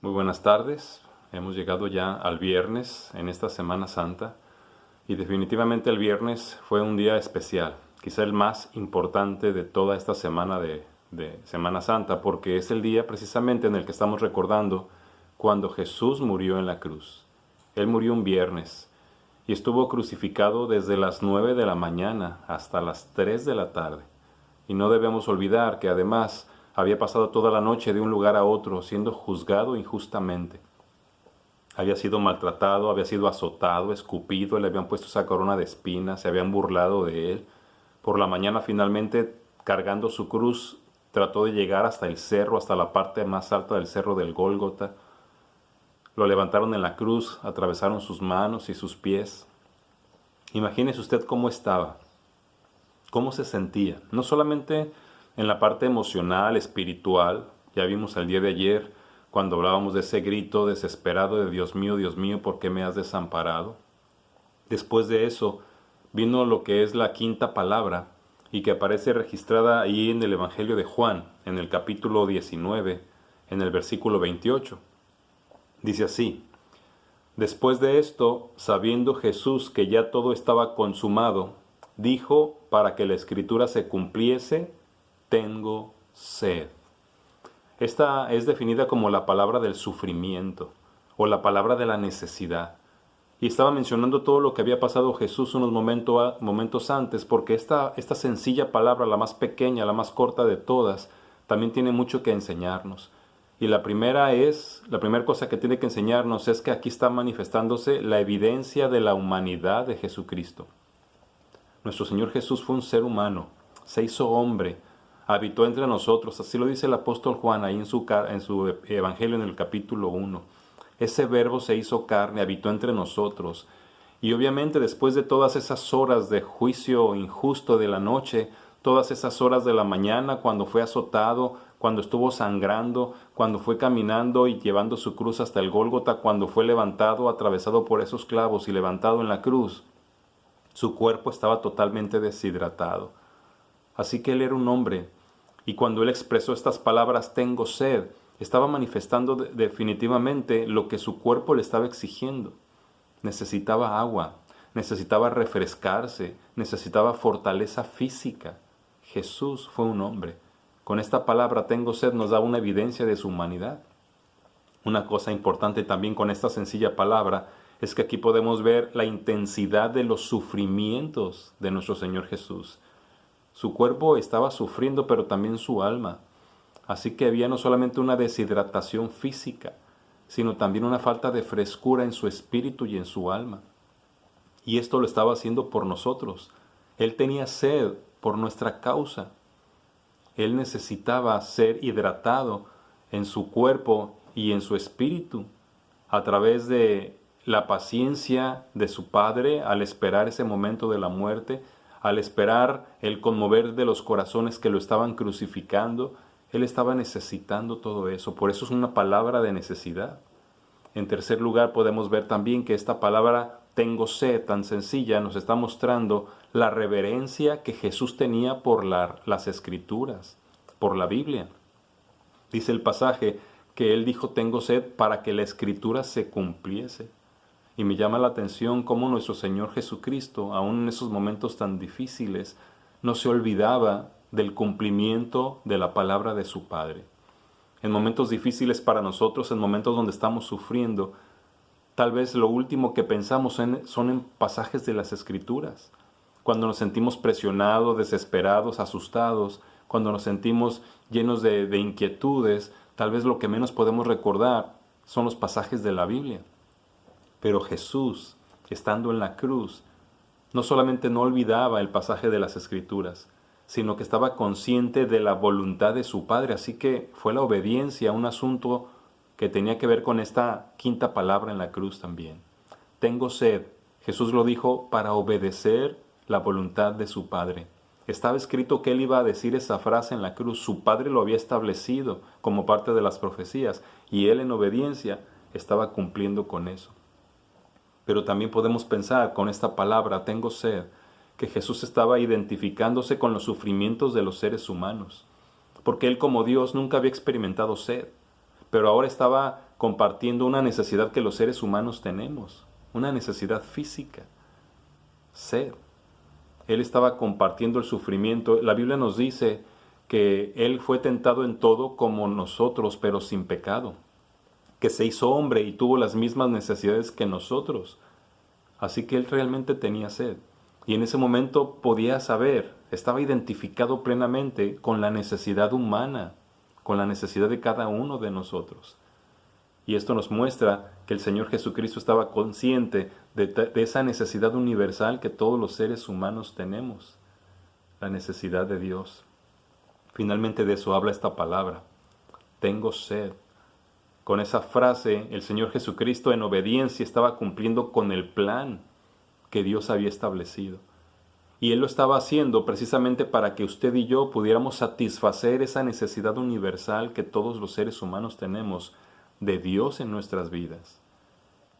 Muy buenas tardes. Hemos llegado ya al viernes en esta Semana Santa y definitivamente el viernes fue un día especial, quizá el más importante de toda esta semana de Semana Santa, porque es el día precisamente en el que estamos recordando cuando Jesús murió en la cruz. Él murió un viernes y estuvo crucificado desde las 9 de la mañana hasta las 3 de la tarde. Y no debemos olvidar que además había pasado toda la noche de un lugar a otro siendo juzgado injustamente. Había sido maltratado, había sido azotado, escupido, le habían puesto esa corona de espinas, se habían burlado de él. Por la mañana finalmente, cargando su cruz, trató de llegar hasta el cerro, hasta la parte más alta del cerro del Gólgota. Lo levantaron en la cruz, atravesaron sus manos y sus pies. Imagínese usted cómo estaba, cómo se sentía, no solamente en la parte emocional, espiritual. Ya vimos el día de ayer cuando hablábamos de ese grito desesperado de Dios mío, ¿por qué me has desamparado? Después de eso vino lo que es la quinta palabra y que aparece registrada ahí en el Evangelio de Juan, en el capítulo 19, en el versículo 28. Dice así: Después de esto, sabiendo Jesús que ya todo estaba consumado, dijo, para que la escritura se cumpliese: tengo sed. Esta es definida como la palabra del sufrimiento o la palabra de la necesidad. Y estaba mencionando todo lo que había pasado Jesús unos momentos antes, porque esta sencilla palabra, la más pequeña, la más corta de todas, también tiene mucho que enseñarnos. Y la primera cosa que tiene que enseñarnos es que aquí está manifestándose la evidencia de la humanidad de Jesucristo. Nuestro Señor Jesús fue un ser humano, se hizo hombre, habitó entre nosotros, así lo dice el apóstol Juan ahí en su Evangelio en el capítulo 1. Ese verbo se hizo carne, habitó entre nosotros. Y obviamente después de todas esas horas de juicio injusto de la noche, todas esas horas de la mañana cuando fue azotado, cuando estuvo sangrando, cuando fue caminando y llevando su cruz hasta el Gólgota, cuando fue levantado, atravesado por esos clavos y levantado en la cruz, su cuerpo estaba totalmente deshidratado. Así que él era un hombre, y cuando él expresó estas palabras, tengo sed, estaba manifestando definitivamente lo que su cuerpo le estaba exigiendo. Necesitaba agua, necesitaba refrescarse, necesitaba fortaleza física. Jesús fue un hombre. Con esta palabra, tengo sed, nos da una evidencia de su humanidad. Una cosa importante también con esta sencilla palabra es que aquí podemos ver la intensidad de los sufrimientos de nuestro Señor Jesús. Su cuerpo estaba sufriendo, pero también su alma. Así que había no solamente una deshidratación física, sino también una falta de frescura en su espíritu y en su alma. Y esto lo estaba haciendo por nosotros. Él tenía sed por nuestra causa. Él necesitaba ser hidratado en su cuerpo y en su espíritu a través de la paciencia de su Padre al esperar ese momento de la muerte, al esperar el conmover de los corazones que lo estaban crucificando. Él estaba necesitando todo eso. Por eso es una palabra de necesidad. En tercer lugar, podemos ver también que esta palabra tengo sed, tan sencilla, nos está mostrando la reverencia que Jesús tenía por las Escrituras, por la Biblia. Dice el pasaje que él dijo tengo sed para que la Escritura se cumpliese. Y me llama la atención cómo nuestro Señor Jesucristo, aun en esos momentos tan difíciles, no se olvidaba del cumplimiento de la palabra de su Padre. En momentos difíciles para nosotros, en momentos donde estamos sufriendo, tal vez lo último que pensamos son en pasajes de las Escrituras. Cuando nos sentimos presionados, desesperados, asustados, cuando nos sentimos llenos de inquietudes, tal vez lo que menos podemos recordar son los pasajes de la Biblia. Pero Jesús, estando en la cruz, no solamente no olvidaba el pasaje de las Escrituras, sino que estaba consciente de la voluntad de su Padre. Así que fue la obediencia a un asunto que tenía que ver con esta quinta palabra en la cruz también. Tengo sed. Jesús lo dijo para obedecer la voluntad de su Padre. Estaba escrito que él iba a decir esa frase en la cruz. Su Padre lo había establecido como parte de las profecías y él en obediencia estaba cumpliendo con eso. Pero también podemos pensar con esta palabra, tengo sed, que Jesús estaba identificándose con los sufrimientos de los seres humanos, porque él como Dios nunca había experimentado sed, pero ahora estaba compartiendo una necesidad que los seres humanos tenemos, una necesidad física, sed. Él estaba compartiendo el sufrimiento. La Biblia nos dice que Él fue tentado en todo como nosotros, pero sin pecado, que se hizo hombre y tuvo las mismas necesidades que nosotros. Así que Él realmente tenía sed. Y en ese momento podía saber, estaba identificado plenamente con la necesidad humana, con la necesidad de cada uno de nosotros. Y esto nos muestra que el Señor Jesucristo estaba consciente de esa necesidad universal que todos los seres humanos tenemos, la necesidad de Dios. Finalmente de eso habla esta palabra, tengo sed. Con esa frase, el Señor Jesucristo en obediencia estaba cumpliendo con el plan que Dios había establecido. Y Él lo estaba haciendo precisamente para que usted y yo pudiéramos satisfacer esa necesidad universal que todos los seres humanos tenemos de Dios en nuestras vidas.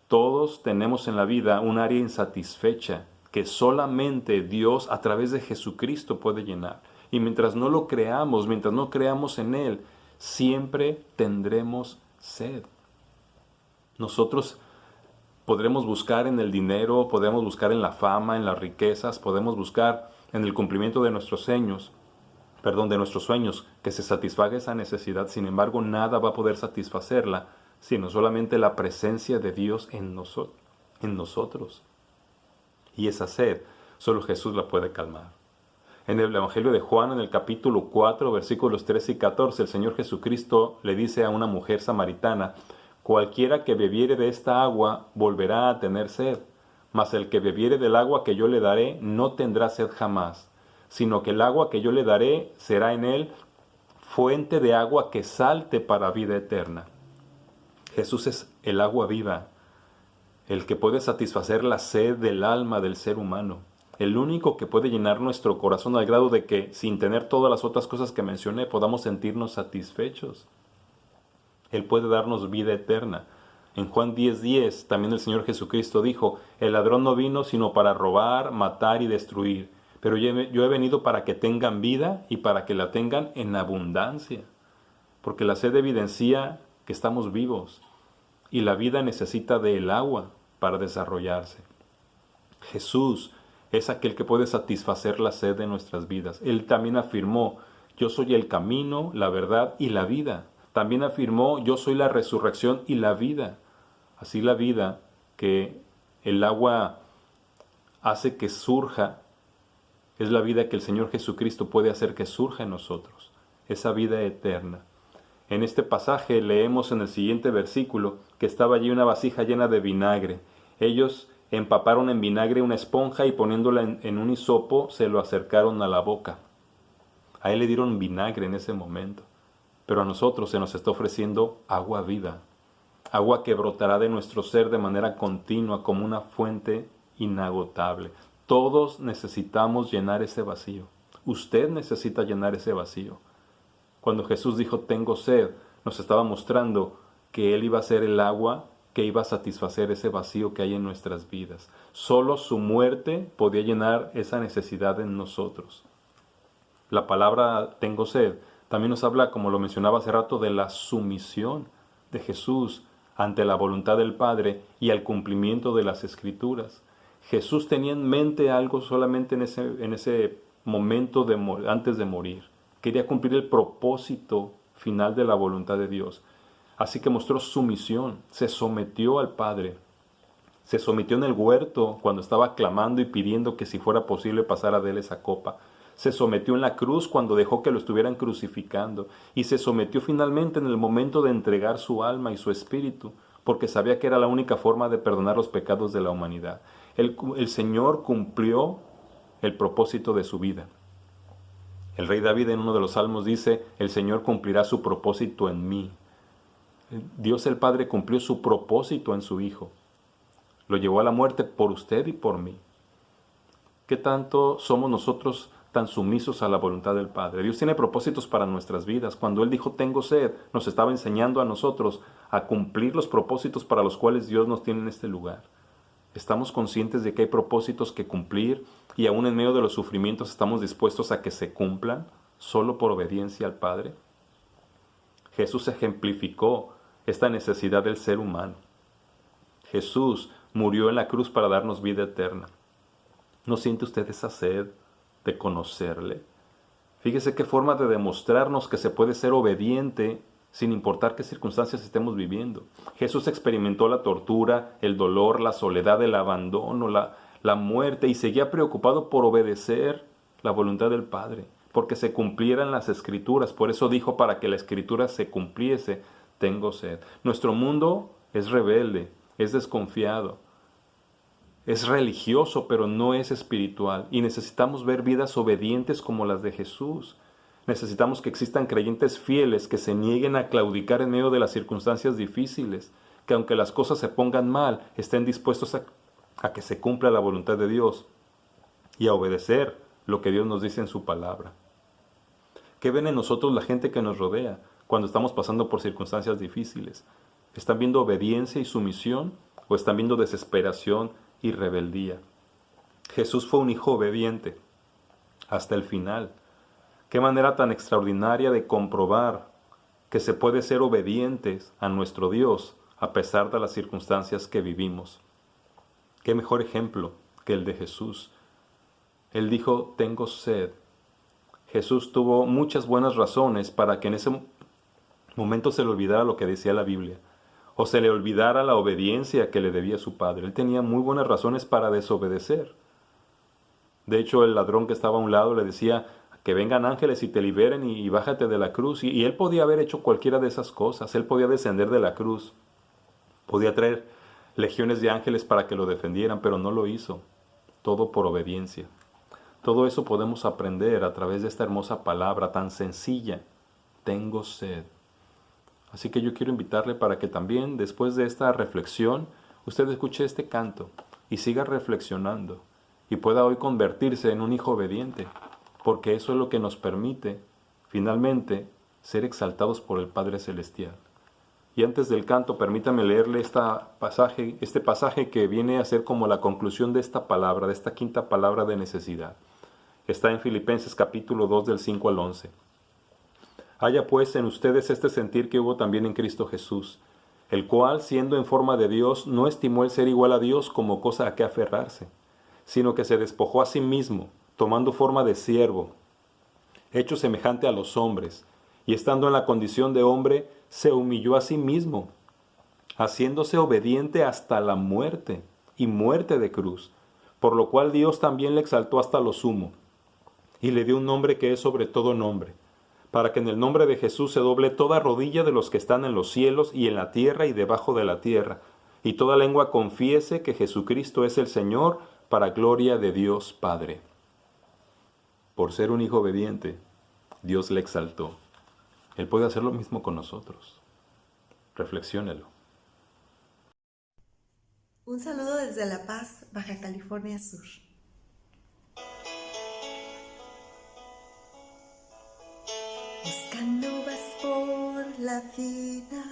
Todos tenemos en la vida un área insatisfecha que solamente Dios a través de Jesucristo puede llenar. Y mientras no lo creamos, mientras no creamos en Él, siempre tendremos sed. Nosotros podremos buscar en el dinero, podemos buscar en la fama, en las riquezas, podemos buscar en el cumplimiento de nuestros sueños, que se satisfaga esa necesidad. Sin embargo, nada va a poder satisfacerla, sino solamente la presencia de Dios en nosotros. Y esa sed, solo Jesús la puede calmar. En el Evangelio de Juan, en el capítulo 4, versículos 13 y 14, el Señor Jesucristo le dice a una mujer samaritana, cualquiera que bebiere de esta agua volverá a tener sed, mas el que bebiere del agua que yo le daré no tendrá sed jamás, sino que el agua que yo le daré será en él fuente de agua que salte para vida eterna. Jesús es el agua viva, el que puede satisfacer la sed del alma del ser humano, el único que puede llenar nuestro corazón al grado de que, sin tener todas las otras cosas que mencioné, podamos sentirnos satisfechos. Él puede darnos vida eterna. En Juan 10:10 también el Señor Jesucristo dijo, el ladrón no vino sino para robar, matar y destruir, pero yo he venido para que tengan vida y para que la tengan en abundancia. Porque la sed evidencia que estamos vivos y la vida necesita del agua para desarrollarse. Jesús es aquel que puede satisfacer la sed de nuestras vidas. Él también afirmó, yo soy el camino, la verdad y la vida. También afirmó, yo soy la resurrección y la vida. Así la vida que el agua hace que surja, es la vida que el Señor Jesucristo puede hacer que surja en nosotros. Esa vida eterna. En este pasaje leemos en el siguiente versículo que estaba allí una vasija llena de vinagre. Ellos empaparon en vinagre una esponja y poniéndola en un hisopo se lo acercaron a la boca. A él le dieron vinagre en ese momento. Pero a nosotros se nos está ofreciendo agua viva, agua que brotará de nuestro ser de manera continua como una fuente inagotable. Todos necesitamos llenar ese vacío. Usted necesita llenar ese vacío. Cuando Jesús dijo, tengo sed, nos estaba mostrando que Él iba a ser el agua que iba a satisfacer ese vacío que hay en nuestras vidas. Solo su muerte podía llenar esa necesidad en nosotros. La palabra tengo sed también nos habla, como lo mencionaba hace rato, de la sumisión de Jesús ante la voluntad del Padre y al cumplimiento de las Escrituras. Jesús tenía en mente algo solamente en ese momento antes de morir. Quería cumplir el propósito final de la voluntad de Dios. Así que mostró sumisión, se sometió al Padre. Se sometió en el huerto cuando estaba clamando y pidiendo que si fuera posible pasara de él esa copa. Se sometió en la cruz cuando dejó que lo estuvieran crucificando. Y se sometió finalmente en el momento de entregar su alma y su espíritu, porque sabía que era la única forma de perdonar los pecados de la humanidad. El Señor cumplió el propósito de su vida. El rey David en uno de los salmos dice, el Señor cumplirá su propósito en mí. Dios el Padre cumplió su propósito en su Hijo. Lo llevó a la muerte por usted y por mí. ¿Qué tanto somos nosotros tan sumisos a la voluntad del Padre? Dios tiene propósitos para nuestras vidas. Cuando Él dijo, tengo sed, nos estaba enseñando a nosotros a cumplir los propósitos para los cuales Dios nos tiene en este lugar. Estamos conscientes de que hay propósitos que cumplir y aún en medio de los sufrimientos estamos dispuestos a que se cumplan solo por obediencia al Padre. Jesús ejemplificó esta necesidad del ser humano. Jesús murió en la cruz para darnos vida eterna. ¿No siente usted esa sed de conocerle? Fíjese qué forma de demostrarnos que se puede ser obediente sin importar qué circunstancias estemos viviendo. Jesús experimentó la tortura, el dolor, la soledad, el abandono, la muerte, y seguía preocupado por obedecer la voluntad del Padre, porque se cumplieran las Escrituras. Por eso dijo, para que la Escritura se cumpliese, tengo sed. Nuestro mundo es rebelde, es desconfiado, es religioso, pero no es espiritual. Y necesitamos ver vidas obedientes como las de Jesús. Necesitamos que existan creyentes fieles que se nieguen a claudicar en medio de las circunstancias difíciles, que aunque las cosas se pongan mal, estén dispuestos a que se cumpla la voluntad de Dios y a obedecer lo que Dios nos dice en su palabra. ¿Qué ven en nosotros la gente que nos rodea cuando estamos pasando por circunstancias difíciles? ¿Están viendo obediencia y sumisión o están viendo desesperación y rebeldía? Jesús fue un hijo obediente hasta el final. Qué manera tan extraordinaria de comprobar que se puede ser obedientes a nuestro Dios a pesar de las circunstancias que vivimos. Qué mejor ejemplo que el de Jesús. Él dijo, tengo sed. Jesús tuvo muchas buenas razones para que en ese momento se le olvidara lo que decía la Biblia, o se le olvidara la obediencia que le debía a su Padre. Él tenía muy buenas razones para desobedecer. De hecho, el ladrón que estaba a un lado le decía, que vengan ángeles y te liberen y bájate de la cruz. Y él podía haber hecho cualquiera de esas cosas. Él podía descender de la cruz. Podía traer legiones de ángeles para que lo defendieran, pero no lo hizo. Todo por obediencia. Todo eso podemos aprender a través de esta hermosa palabra tan sencilla. Tengo sed. Así que yo quiero invitarle para que también, después de esta reflexión, usted escuche este canto y siga reflexionando y pueda hoy convertirse en un hijo obediente, porque eso es lo que nos permite, finalmente, ser exaltados por el Padre Celestial. Y antes del canto, permítame leerle este pasaje que viene a ser como la conclusión de esta palabra, de esta quinta palabra de necesidad. Está en Filipenses capítulo 2 del 5 al 11. Haya pues en ustedes este sentir que hubo también en Cristo Jesús, el cual, siendo en forma de Dios, no estimó el ser igual a Dios como cosa a que aferrarse, sino que se despojó a sí mismo, tomando forma de siervo, hecho semejante a los hombres, y estando en la condición de hombre, se humilló a sí mismo, haciéndose obediente hasta la muerte, y muerte de cruz, por lo cual Dios también le exaltó hasta lo sumo, y le dio un nombre que es sobre todo nombre, para que en el nombre de Jesús se doble toda rodilla de los que están en los cielos y en la tierra y debajo de la tierra, y toda lengua confiese que Jesucristo es el Señor, para gloria de Dios Padre. Por ser un hijo obediente, Dios le exaltó. Él puede hacer lo mismo con nosotros. Reflexiónelo. Un saludo desde La Paz, Baja California Sur. Buscando vas por la vida,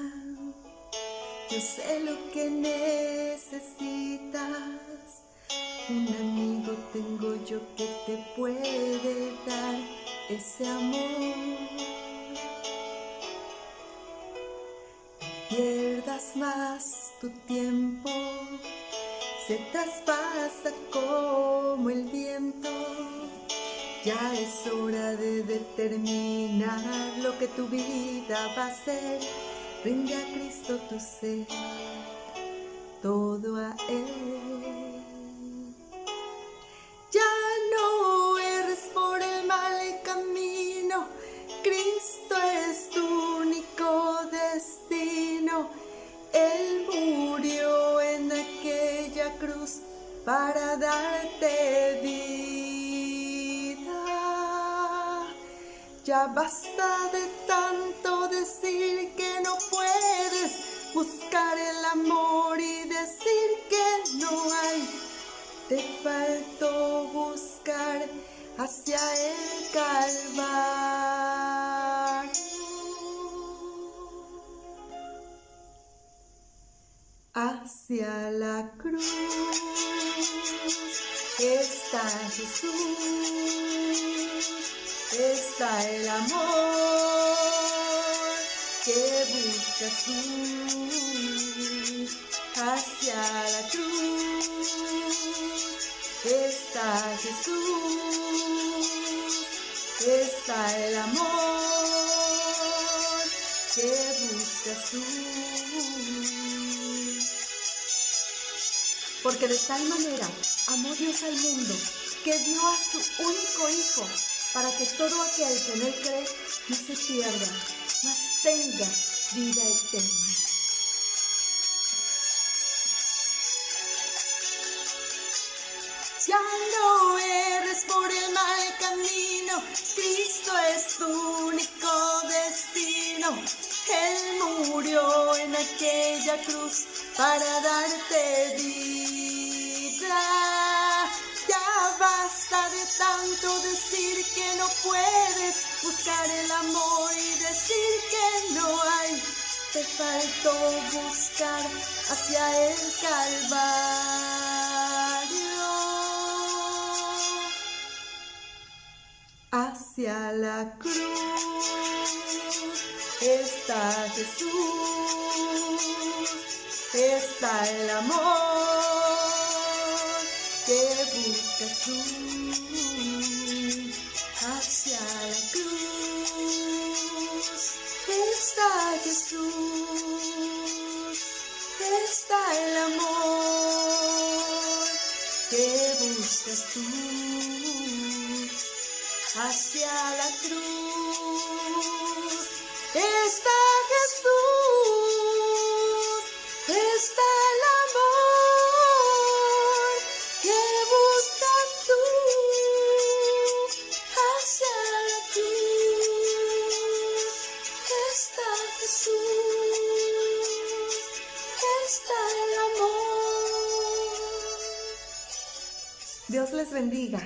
yo sé lo que necesitas. Un amigo tengo yo que te puede dar ese amor. No pierdas más tu tiempo, se traspasa como el viento. Ya es hora de determinar lo que tu vida va a ser. Rinde a Cristo tu ser, todo a Él. Ya no eres por el mal camino, Cristo es tu único destino. Él murió en aquella cruz para darte vida. Ya basta de tanto decir que no puedes, buscar el amor y decir que no hay. Te faltó buscar hacia el Calvario. Hacia la cruz está Jesús, está el amor que busca. buscas tú hacia la cruz está Jesús, está el amor que buscas tú. Porque de tal manera amó Dios al mundo que dio a su único Hijo para que todo aquel que en Él cree no se pierda, mas tenga vida eterna. Ya no erres por el mal camino, Cristo es tu único destino. Él murió en aquella cruz para darte vida. Ya basta de tanto decir que no puedes, buscar el amor y decir que no hay. Te faltó buscar hacia el Calvario, hacia la cruz está Jesús, está el amor que buscas tú. Hacia la cruz está Jesús, está el amor que buscas tú. Hacia la cruz está Jesús, está el amor que buscas tú. Hacia la cruz está Jesús, está el amor. Dios les bendiga.